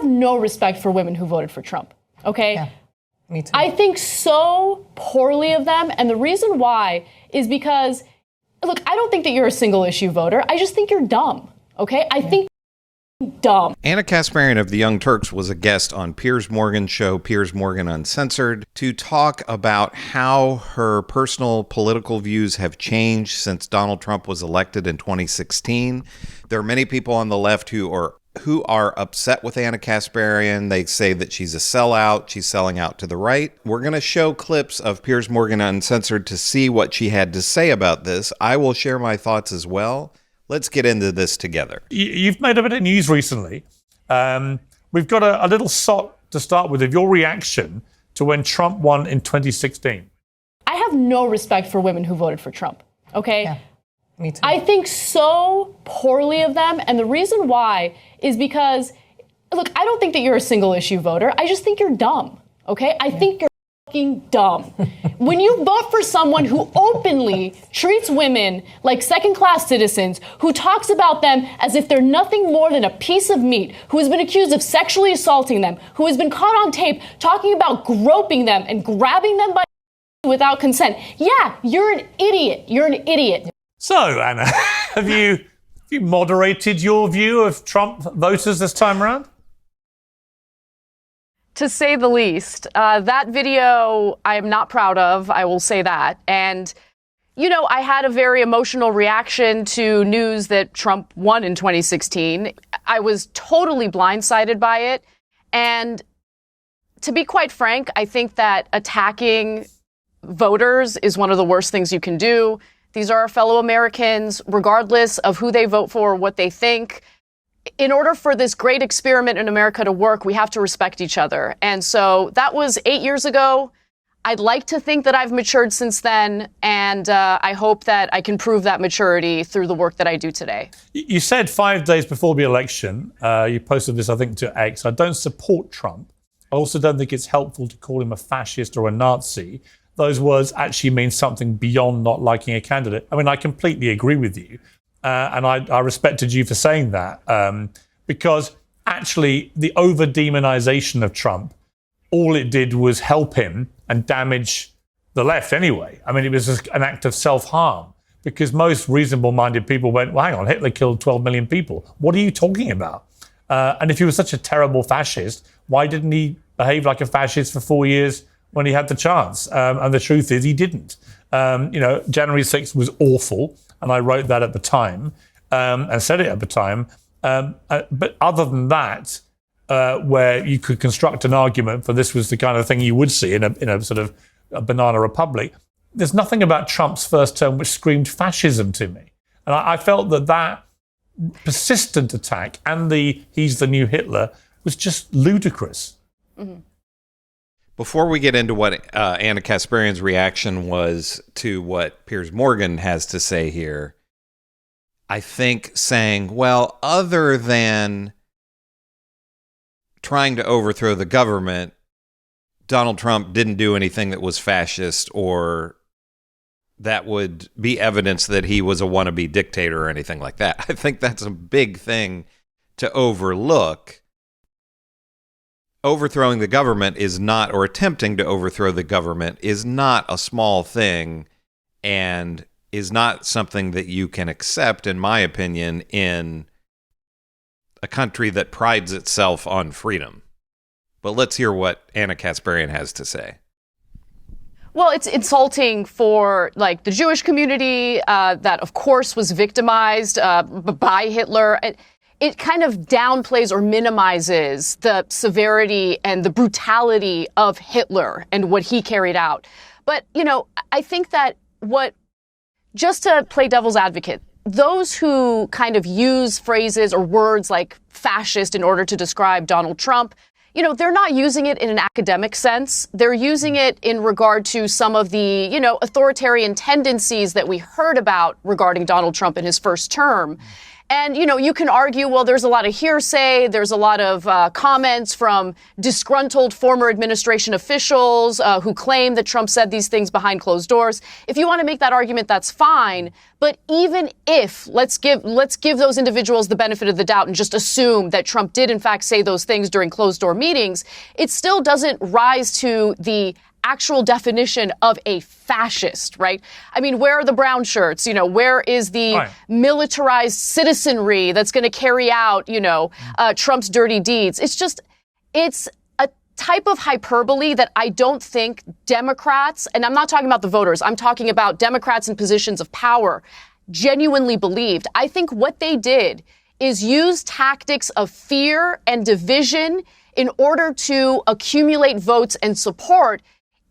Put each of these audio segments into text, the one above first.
no respect for women who voted for Trump, okay? Yeah, me too. I think so poorly of them, and the reason why is because, look, I don't think that you're a single issue voter. I just think you're dumb, okay? I think dumb. Anna Kasparian of the Young Turks was a guest on Piers Morgan's show, Piers Morgan Uncensored, to talk about how her personal political views have changed since Donald Trump was elected in 2016. There are many people on the left who are upset with Anna Kasparian. They say that she's a sellout. She's selling out to the right. We're going to show clips of Piers Morgan Uncensored to see what she had to say about this. I will share my thoughts as well. Let's get into this together. You've made a bit of news recently. We've got a little shot to start with of your reaction to when Trump won in 2016. I have no respect for women who voted for Trump, okay? Yeah, me too. I think so poorly of them, and the reason why is because, look, I don't think that you're a single issue voter. I just think you're dumb, okay? I think you're fucking dumb. When you vote for someone who openly treats women like second-class citizens, who talks about them as if they're nothing more than a piece of meat, who has been accused of sexually assaulting them, who has been caught on tape talking about groping them and grabbing them by without consent, yeah, you're an idiot. You're an idiot. So, Anna, have you moderated your view of Trump voters this time around? To say the least. That video I am not proud of, I will say that. And, you know, I had a very emotional reaction to news that Trump won in 2016. I was totally blindsided by it. And to be quite frank, I think that attacking voters is one of the worst things you can do. These are our fellow Americans, regardless of who they vote for, what they think. In order for this great experiment in America to work, we have to respect each other. And so that was 8 years ago. I'd like to think that I've matured since then, and I hope that I can prove that maturity through the work that I do today. You said 5 days before the election, you posted this, I think, to X, I don't support Trump. I also don't think it's helpful to call him a fascist or a Nazi. Those words actually mean something beyond not liking a candidate. I mean, I completely agree with you. And I respected you for saying that, because actually the over-demonization of Trump, all it did was help him and damage the left anyway. I mean, it was an act of self-harm, because most reasonable-minded people went, well, hang on, Hitler killed 12 million people. What are you talking about? And if he was such a terrible fascist, why didn't he behave like a fascist for 4 years when he had the chance? And the truth is he didn't. January 6th was awful. And I wrote that at the time and said it at the time. But other than that, where you could construct an argument for this was the kind of thing you would see in a sort of a banana republic, there's nothing about Trump's first term which screamed fascism to me. And I felt that persistent attack and he's the new Hitler was just ludicrous. Mm-hmm. Before we get into what Anna Kasparian's reaction was to what Piers Morgan has to say here, I think saying, well, other than trying to overthrow the government, Donald Trump didn't do anything that was fascist or that would be evidence that he was a wannabe dictator or anything like that. I think that's a big thing to overlook. Overthrowing the government is not, or attempting to overthrow the government is not a small thing and is not something that you can accept, in my opinion, in a country that prides itself on freedom. But let's hear what Anna Kasparian has to say. Well, it's insulting for the Jewish community that, of course, was victimized by Hitler. It kind of downplays or minimizes the severity and the brutality of Hitler and what he carried out. But, I think that just to play devil's advocate, those who kind of use phrases or words like fascist in order to describe Donald Trump, they're not using it in an academic sense. They're using it in regard to some of the, authoritarian tendencies that we heard about regarding Donald Trump in his first term. And, you can argue, well, there's a lot of hearsay. There's a lot of comments from disgruntled former administration officials who claim that Trump said these things behind closed doors. If you want to make that argument, that's fine. But even if, let's give those individuals the benefit of the doubt and just assume that Trump did, in fact, say those things during closed door meetings, it still doesn't rise to the actual definition of a fascist, right? I mean, where are the brown shirts? Where is the militarized citizenry that's going to carry out, Trump's dirty deeds? It's a type of hyperbole that I don't think Democrats, and I'm not talking about the voters, I'm talking about Democrats in positions of power, genuinely believed. I think what they did is use tactics of fear and division in order to accumulate votes and support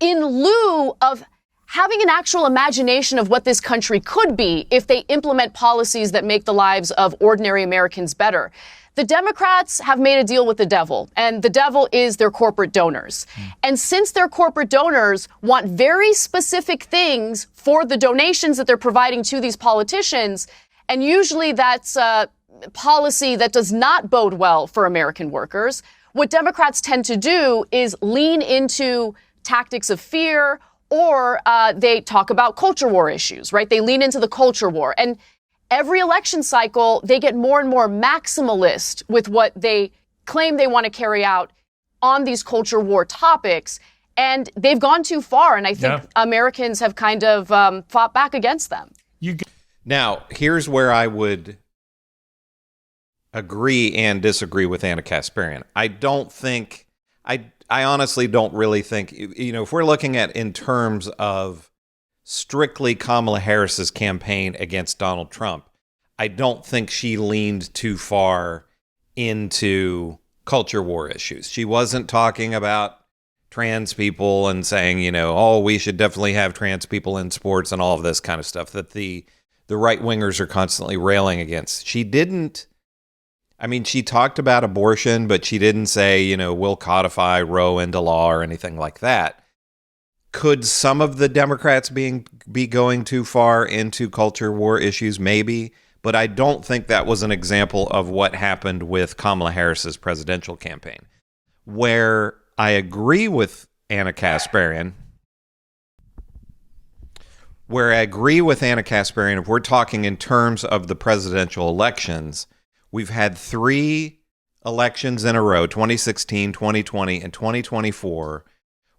in lieu of having an actual imagination of what this country could be if they implement policies that make the lives of ordinary Americans better. The Democrats have made a deal with the devil, and the devil is their corporate donors. And since their corporate donors want very specific things for the donations that they're providing to these politicians, and usually that's a policy that does not bode well for American workers, what Democrats tend to do is lean into tactics of fear, or they talk about culture war issues, right? They lean into the culture war. And every election cycle, they get more and more maximalist with what they claim they want to carry out on these culture war topics. And they've gone too far. And I think Americans have kind of fought back against them. Now, here's where I would agree and disagree with Anna Kasparian. I honestly don't really think, if we're looking at in terms of strictly Kamala Harris's campaign against Donald Trump, I don't think she leaned too far into culture war issues. She wasn't talking about trans people and saying, we should definitely have trans people in sports and all of this kind of stuff that the right-wingers are constantly railing against. She didn't. She talked about abortion, but she didn't say, we'll codify Roe into law or anything like that. Could some of the Democrats be going too far into culture war issues? Maybe. But I don't think that was an example of what happened with Kamala Harris's presidential campaign. Where I agree with Anna Kasparian, if we're talking in terms of the presidential elections, we've had 3 elections in a row, 2016, 2020, and 2024,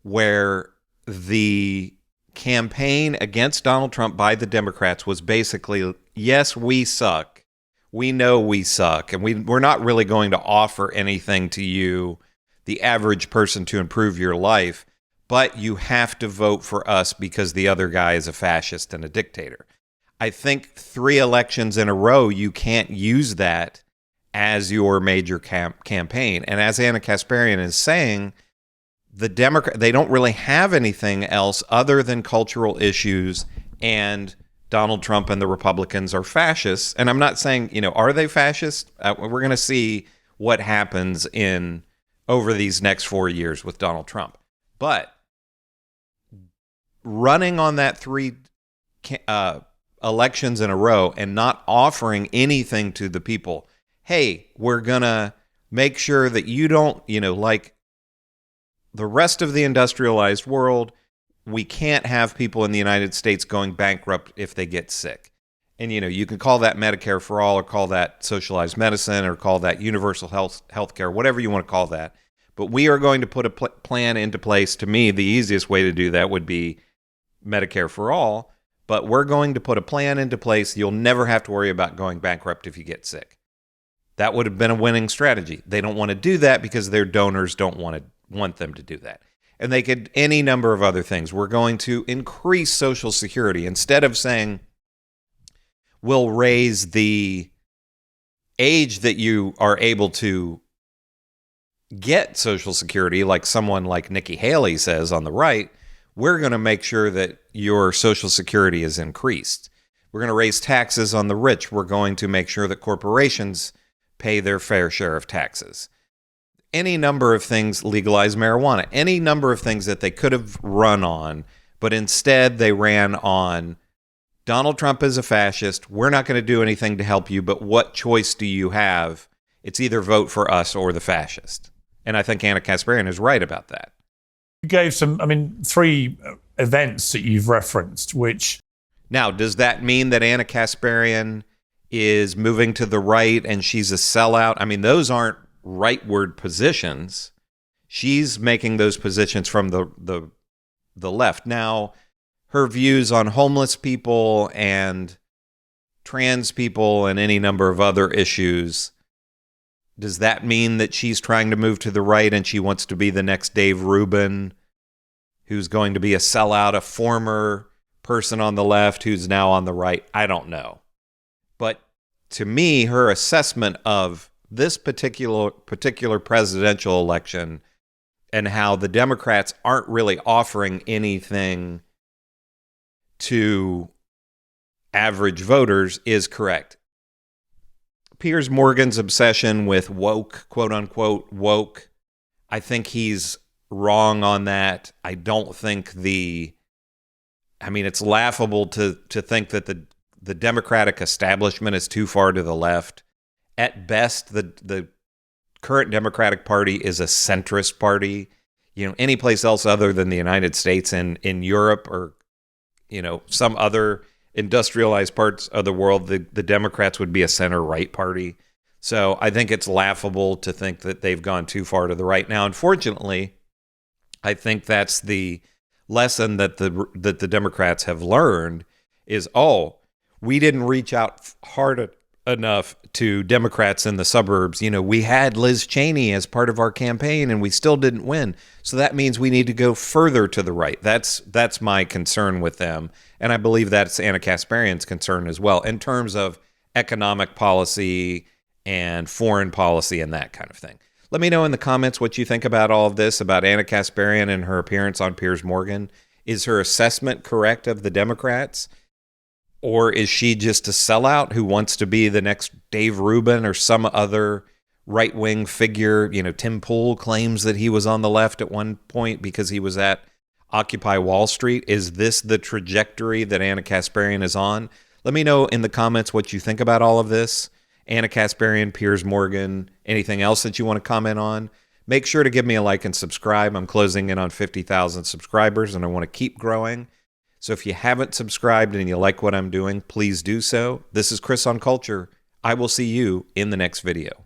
where the campaign against Donald Trump by the Democrats was basically, yes, we suck. We know we suck, and we're not really going to offer anything to you, the average person, to improve your life, but you have to vote for us because the other guy is a fascist and a dictator. I think 3 elections in a row, you can't use that as your major campaign. And as Anna Kasparian is saying, the they don't really have anything else other than cultural issues, and Donald Trump and the Republicans are fascists. And I'm not saying, are they fascist? We're going to see what happens over these next 4 years with Donald Trump. But running on that 3 elections in a row and not offering anything to the people, hey, we're going to make sure that you don't, like the rest of the industrialized world, we can't have people in the United States going bankrupt if they get sick. And, you can call that Medicare for all, or call that socialized medicine, or call that universal health care, whatever you want to call that. But we are going to put a plan into place. To me, the easiest way to do that would be Medicare for all. But we're going to put a plan into place. You'll never have to worry about going bankrupt if you get sick. That would have been a winning strategy. They don't want to do that because their donors don't want them to do that. And they could any number of other things. We're going to increase Social Security. Instead of saying, we'll raise the age that you are able to get Social Security, like someone like Nikki Haley says on the right, we're going to make sure that your Social Security is increased. We're going to raise taxes on the rich. We're going to make sure that corporations pay their fair share of taxes. Any number of things, legalize marijuana, any number of things that they could have run on, but instead they ran on Donald Trump is a fascist. We're not going to do anything to help you, but what choice do you have? It's either vote for us or the fascist. And I think Anna Kasparian is right about that. You gave three events that you've referenced, which... Now, does that mean that Anna Kasparian is moving to the right and she's a sellout? I mean, those aren't rightward positions. She's making those positions from the left. Now, her views on homeless people and trans people and any number of other issues, does that mean that she's trying to move to the right and she wants to be the next Dave Rubin, who's going to be a sellout, a former person on the left who's now on the right? I don't know. But to me, her assessment of this particular presidential election and how the Democrats aren't really offering anything to average voters is correct. Piers Morgan's obsession with woke, quote unquote, woke, I think he's wrong on that. I don't think it's laughable to think that the Democratic establishment is too far to the left. At best, the current Democratic Party is a centrist party. Any place else other than the United States and in Europe or, some other industrialized parts of the world, the Democrats would be a center-right party. So I think it's laughable to think that they've gone too far to the right. Now, unfortunately, I think that's the lesson that the Democrats have learned is, we didn't reach out hard enough to Democrats in the suburbs. We had Liz Cheney as part of our campaign and we still didn't win. So that means we need to go further to the right. That's my concern with them. And I believe that's Anna Kasparian's concern as well in terms of economic policy and foreign policy and that kind of thing. Let me know in the comments what you think about all of this, about Anna Kasparian and her appearance on Piers Morgan. Is her assessment correct of the Democrats? Or is she just a sellout who wants to be the next Dave Rubin or some other right-wing figure? Tim Pool claims that he was on the left at one point because he was at Occupy Wall Street. Is this the trajectory that Anna Kasparian is on? Let me know in the comments what you think about all of this. Anna Kasparian, Piers Morgan, anything else that you want to comment on. Make sure to give me a like and subscribe. I'm closing in on 50,000 subscribers and I want to keep growing. So if you haven't subscribed and you like what I'm doing, please do so. This is Chris on Culture. I will see you in the next video.